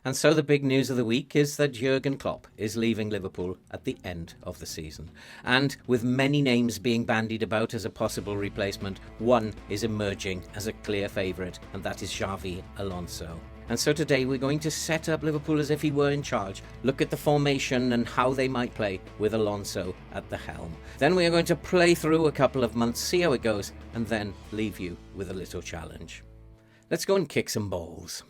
And so the big news of the week is that Jurgen Klopp is leaving Liverpool at the end of the season. And with many names being bandied about as a possible replacement, one is emerging as a clear favourite, and that is Xavi Alonso. And so today we're going to set up Liverpool as if he were in charge, look at the formation and how they might play with Alonso at the helm. Then we are going to play through a couple of months, see how it goes, and then leave you with a little challenge. Let's go and kick some balls.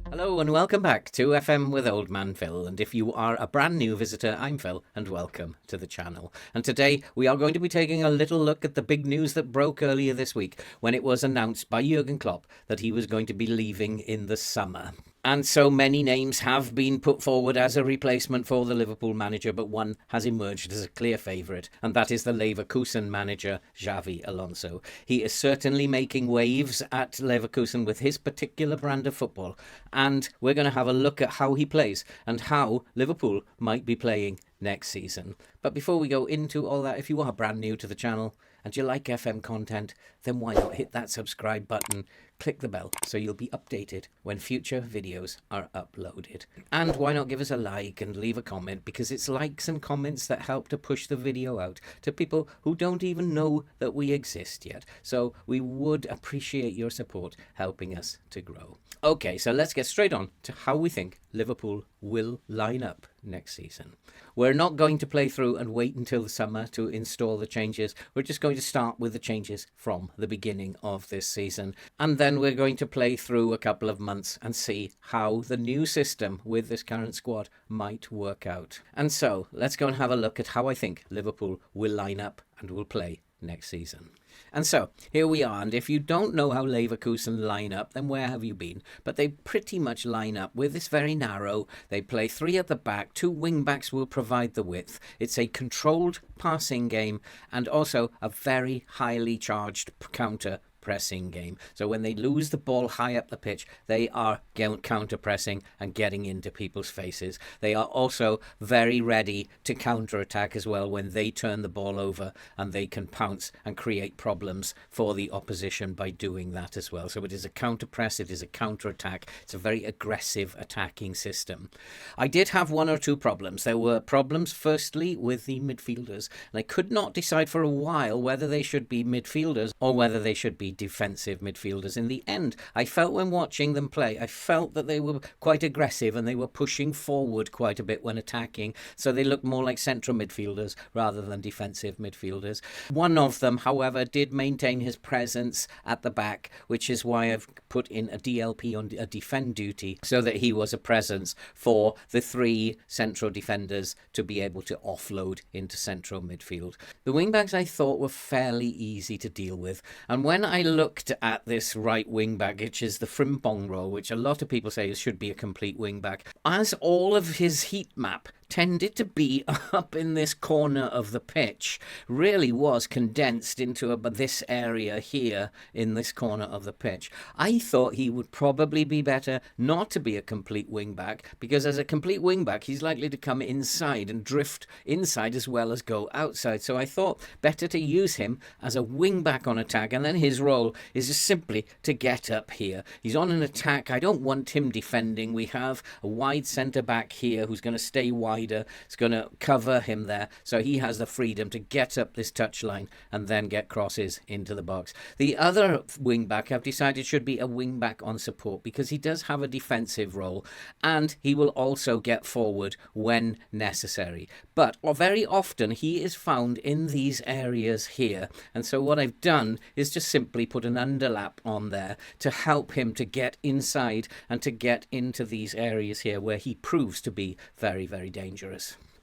Hello and welcome back to FM with Old Man Phil, and if you are a brand new visitor, I'm Phil and welcome to the channel. And today we are going to be taking a little look at the big news that broke earlier this week when it was announced by Jurgen Klopp that he was going to be leaving in the summer. And so many names have been put forward as a replacement for the Liverpool manager, but one has emerged as a clear favourite, and that is the Leverkusen manager, Xavi Alonso. He is certainly making waves at Leverkusen with his particular brand of football, and we're going to have a look at how he plays and how Liverpool might be playing next season. But before we go into all that, if you are brand new to the channel and you like FM content, then why not hit that subscribe button, click the bell so you'll be updated when future videos are uploaded. And why not give us a like and leave a comment, because it's likes and comments that help to push the video out to people who don't even know that we exist yet. So we would appreciate your support helping us to grow. Okay, so let's get straight on to how we think Liverpool will line up next season. We're not going to play through and wait until the summer to install the changes. We're just going to start with the changes from the beginning of this season. And then we're going to play through a couple of months and see how the new system with this current squad might work out. And so let's go and have a look at how I think Liverpool will line up and will play next season. And so, here we are, and if you don't know how Leverkusen line up, then where have you been? But they pretty much line up with this very narrow. They play three at the back, two wing-backs will provide the width. It's a controlled passing game and also a very highly charged counter pressing game. So when they lose the ball high up the pitch, they are counter-pressing and getting into people's faces. They are also very ready to counter-attack as well when they turn the ball over, and they can pounce and create problems for the opposition by doing that as well. So it is a counter-press, it is a counter-attack. It's a very aggressive attacking system. I did have one or two problems. There were problems firstly with the midfielders, and I could not decide for a while whether they should be midfielders or whether they should be defensive midfielders. In the end, I felt when watching them play, I felt that they were quite aggressive and they were pushing forward quite a bit when attacking, so they looked more like central midfielders rather than defensive midfielders. One of them, however, did maintain his presence at the back, which is why I've put in a DLP on a defend duty, so that he was a presence for the three central defenders to be able to offload into central midfield. The wingbacks I thought were fairly easy to deal with, and when I looked at this right wing back, which is the Frimpong role, which a lot of people say should be a complete wing back, as all of his heat map tended to be up in this corner of the pitch, really was condensed into this area here in this corner of the pitch. I thought he would probably be better not to be a complete wing back, because as a complete wing back he's likely to come inside and drift inside as well as go outside. So I thought better to use him as a wing back on attack, and then his role is just simply to get up here. He's on an attack. I don't want him defending. We have a wide centre back here who's going to stay wide. It's going to cover him there, so he has the freedom to get up this touchline and then get crosses into the box. The other wing back I've decided should be a wing back on support, because he does have a defensive role and he will also get forward when necessary. But very often he is found in these areas here, and so what I've done is just simply put an underlap on there to help him to get inside and to get into these areas here where he proves to be very, very dangerous.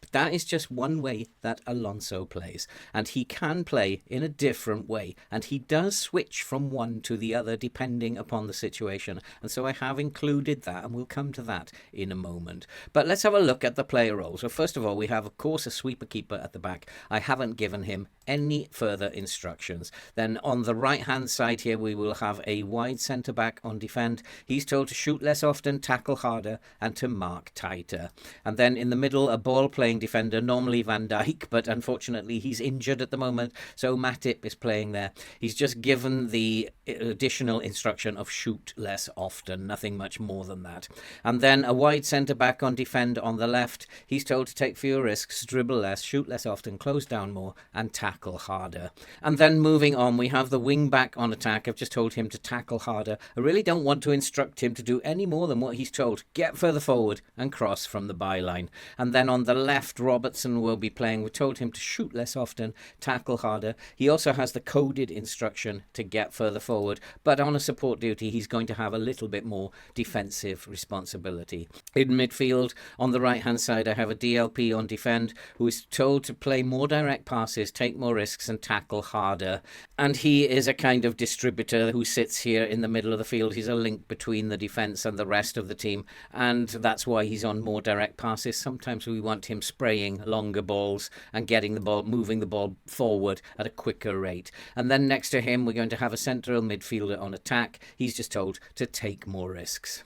But that is just one way that Alonso plays, and he can play in a different way, and he does switch from one to the other depending upon the situation, and so I have included that, and we'll come to that in a moment. But let's have a look at the player roles. So first of all, we have of course a sweeper keeper at the back. I haven't given him any further instructions. Then on the right-hand side here, we will have a wide centre-back on defend. He's told to shoot less often, tackle harder, and to mark tighter. And then in the middle, a ball-playing defender, normally Van Dijk, but unfortunately he's injured at the moment, so Matip is playing there. He's just given the additional instruction of shoot less often, nothing much more than that. And then a wide centre-back on defend on the left. He's told to take fewer risks, dribble less, shoot less often, close down more, and tackle harder. And then moving on, we have the wing-back on attack. I've just told him to tackle harder. I really don't want to instruct him to do any more than what he's told. Get further forward and cross from the byline. And then on the left, Robertson will be playing. We told him to shoot less often, tackle harder. He also has the coded instruction to get further forward, but on a support duty, he's going to have a little bit more defensive responsibility. In midfield, on the right-hand side, I have a DLP on defend who is told to play more direct passes, take more risks, and tackle harder. And he is a kind of distributor who sits here in the middle of the field. He's a link between the defence and the rest of the team, and that's why he's on more direct passes. Sometimes we want him spraying longer balls and getting the ball, moving the ball forward at a quicker rate. And then next to him, we're going to have a central midfielder on attack. He's just told to take more risks.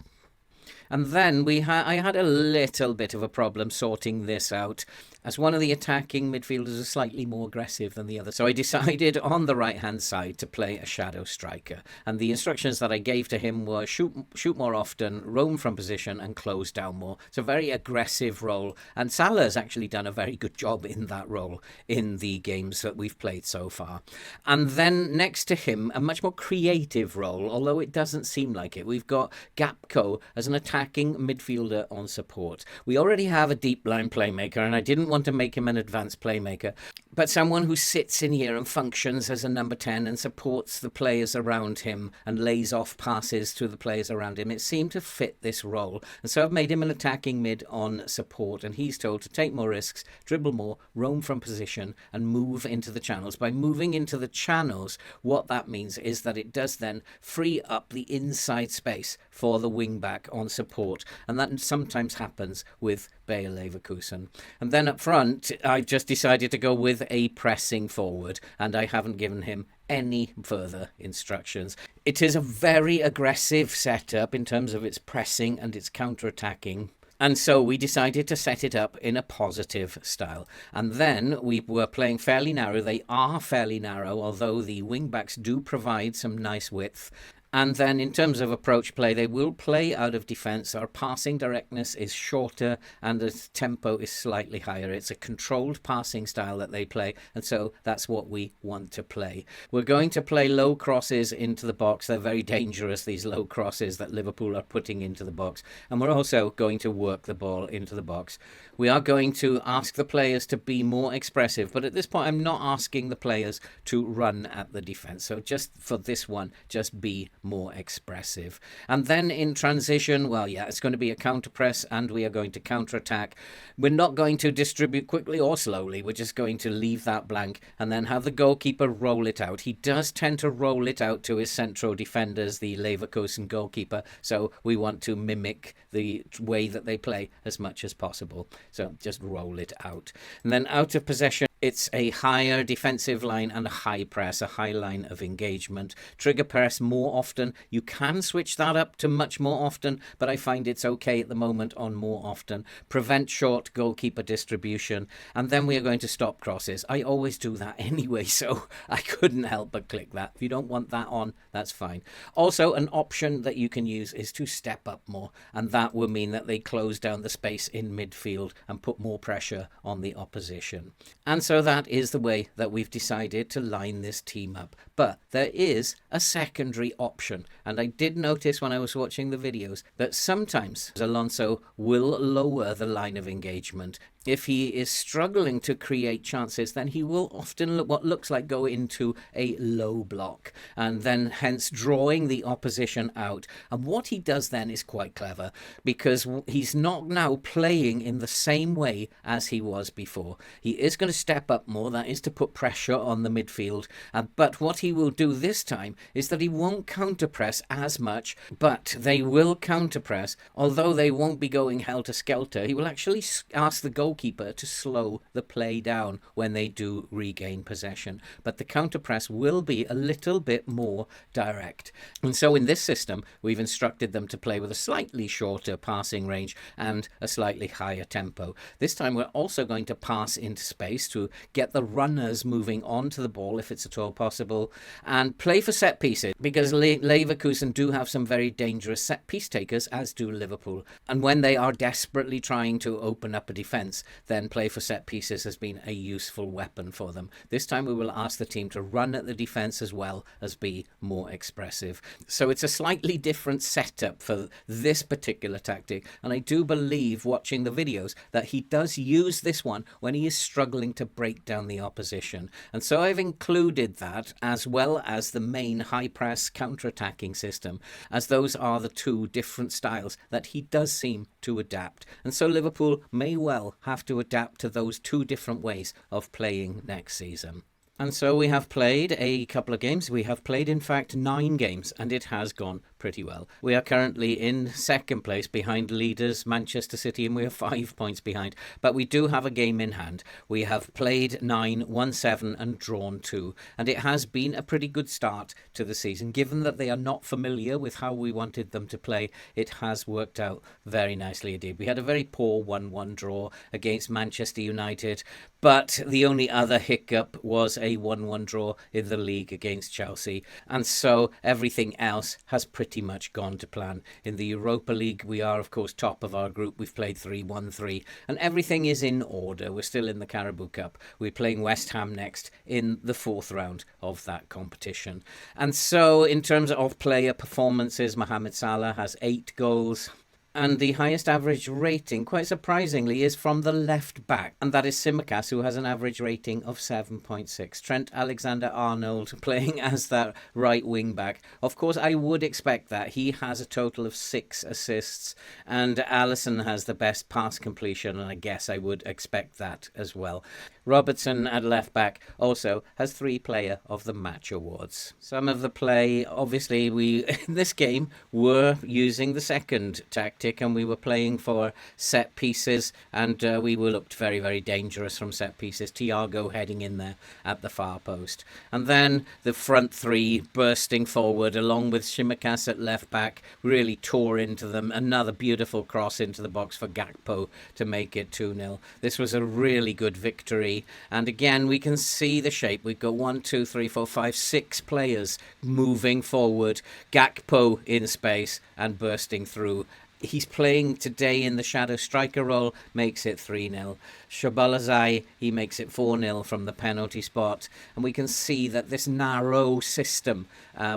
And then I had a little bit of a problem sorting this out, as one of the attacking midfielders is slightly more aggressive than the other. So I decided on the right-hand side to play a shadow striker. And the instructions that I gave to him were shoot more often, roam from position, and close down more. It's a very aggressive role. And Salah's actually done a very good job in that role in the games that we've played so far. And then next to him, a much more creative role, although it doesn't seem like it. We've got Gakpo as an attacking midfielder on support. We already have a deep line playmaker, and I didn't want to make him an advanced playmaker, but someone who sits in here and functions as a number 10 and supports the players around him and lays off passes to the players around him. It seemed to fit this role, and so I've made him an attacking mid on support, and he's told to take more risks, dribble more, roam from position, and move into the channels. By moving into the channels, what that means is that it does then free up the inside space for the wing back on support, and that sometimes happens with Bayer Leverkusen. And then up front, I've just decided to go with a pressing forward, and I haven't given him any further instructions. It is a very aggressive setup in terms of its pressing and its counter-attacking. And so we decided to set it up in a positive style. And then we were playing fairly narrow. They are fairly narrow, although the wing-backs do provide some nice width. And then in terms of approach play, they will play out of defence. Our passing directness is shorter and the tempo is slightly higher. It's a controlled passing style that they play, and so that's what we want to play. We're going to play low crosses into the box. They're very dangerous, these low crosses that Liverpool are putting into the box. And we're also going to work the ball into the box. We are going to ask the players to be more expressive, but at this point I'm not asking the players to run at the defence. So just for this one, just be more expressive. And then in transition, well, yeah, it's going to be a counter press and we are going to counter attack. We're not going to distribute quickly or slowly. We're just going to leave that blank and then have the goalkeeper roll it out. He does tend to roll it out to his central defenders, the Leverkusen goalkeeper, so we want to mimic the way that they play as much as possible. So just roll it out. And then out of possession, it's a higher defensive line and a high press, a high line of engagement. Trigger press more often. You can switch that up to much more often, but I find it's okay at the moment on more often. Prevent short goalkeeper distribution. And then we are going to stop crosses. I always do that anyway, so I couldn't help but click that. If you don't want that on, that's fine. Also, an option that you can use is to step up more, and that will mean that they close down the space in midfield and put more pressure on the opposition. And so that is the way that we've decided to line this team up. But there is a secondary option, and I did notice when I was watching the videos that sometimes Alonso will lower the line of engagement. If he is struggling to create chances, then he will often what looks like go into a low block and then hence drawing the opposition out. And what he does then is quite clever, because he's not now playing in the same way as he was before. He is going to step step up more, that is to put pressure on the midfield. But what he will do this time is that he won't counter-press as much, but they will counter-press. Although they won't be going helter-skelter, he will actually ask the goalkeeper to slow the play down when they do regain possession. But the counter-press will be a little bit more direct. And so in this system, we've instructed them to play with a slightly shorter passing range and a slightly higher tempo. This time we're also going to pass into space to get the runners moving onto the ball if it's at all possible, and play for set pieces, because Leverkusen do have some very dangerous set piece takers, as do Liverpool. And when they are desperately trying to open up a defence, then play for set pieces has been a useful weapon for them. This time we will ask the team to run at the defence as well as be more expressive. So it's a slightly different setup for this particular tactic, and I do believe, watching the videos, that he does use this one when he is struggling to break down the opposition. And so I've included that as well as the main high press counter-attacking system, as those are the two different styles that he does seem to adapt. And so Liverpool may well have to adapt to those two different ways of playing next season. And so we have played a couple of games. We have played, in fact, 9 games, and it has gone pretty well. We are currently in second place behind leaders Manchester City, and we are 5 points behind. But we do have a game in hand. We have played 9, won 7 and drawn 2. And it has been a pretty good start to the season. Given that they are not familiar with how we wanted them to play, it has worked out very nicely indeed. We had a very poor 1-1 draw against Manchester United, but the only other hiccup was a 1-1 draw in the league against Chelsea. And so everything else has pretty much gone to plan. In the Europa League, we are, of course, top of our group. We've played 3-1-3, and everything is in order. We're still in the Carabao Cup. We're playing West Ham next in the 4th round of that competition. And so in terms of player performances, Mohamed Salah has 8 goals. And the highest average rating, quite surprisingly, is from the left back. And that is Tsimikas, who has an average rating of 7.6. Trent Alexander-Arnold playing as that right wing back. Of course, I would expect that. He has a total of 6 assists. And Alisson has the best pass completion. And I guess I would expect that as well. Robertson at left back also has 3 Player of the Match awards. Some of the play, obviously, we in this game were using the second tactic, and we were playing for set pieces, and we were looked very, very dangerous from set pieces. Thiago heading in there at the far post. And then the front 3 bursting forward, along with Tsimikas at left back, really tore into them. Another beautiful cross into the box for Gakpo to make it 2-0. This was a really good victory. And again, we can see the shape. We've got 1, 2, 3, 4, 5, 6 players moving forward. Gakpo in space and bursting through. He's playing today in the shadow striker role, makes it 3-0. Shabalazai, he makes it 4-0 from the penalty spot. And we can see that this narrow system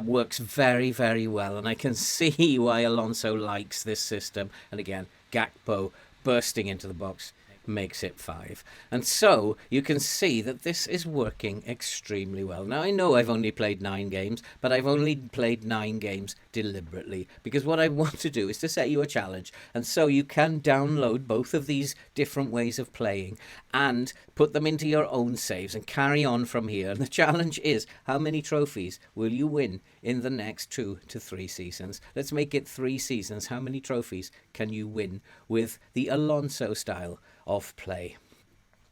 works very, very well. And I can see why Alonso likes this system. And again, Gakpo bursting into the box makes it 5. And so you can see that this is working extremely well. Now, I know I've only played 9 games, but I've only played 9 games deliberately, because what I want to do is to set you a challenge. And so you can download both of these different ways of playing and put them into your own saves and carry on from here. And the challenge is, how many trophies will you win in the next 2 to 3 seasons? Let's make it 3 seasons. How many trophies can you win with the Alonso style of play?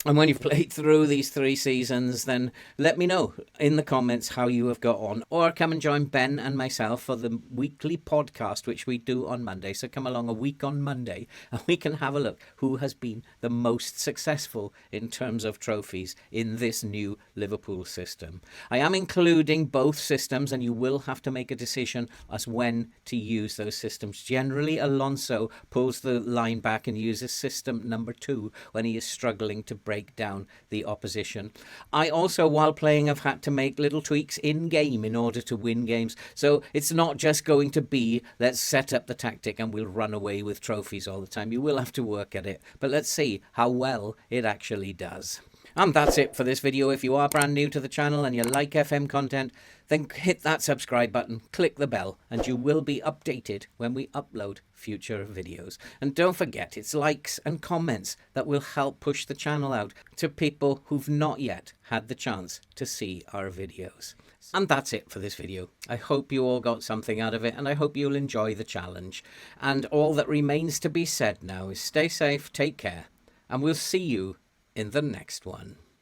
And when you've played through these 3 seasons, then let me know in the comments how you have got on. Or come and join Ben and myself for the weekly podcast, which we do on Monday. So come along a week on Monday, and we can have a look who has been the most successful in terms of trophies in this new Liverpool system. I am including both systems, and you will have to make a decision as when to use those systems. Generally, Alonso pulls the line back and uses system number 2 when he is struggling to break down the opposition. I also, while playing, have had to make little tweaks in game in order to win games. So it's not just going to be, let's set up the tactic and we'll run away with trophies all the time. You will have to work at it. But let's see how well it actually does. And that's it for this video. If you are brand new to the channel and you like FM content, then hit that subscribe button, click the bell, and you will be updated when we upload future videos. And don't forget, it's likes and comments that will help push the channel out to people who've not yet had the chance to see our videos. And that's it for this video. I hope you all got something out of it, and I hope you'll enjoy the challenge. And all that remains to be said now is stay safe, take care, and we'll see you in the next one.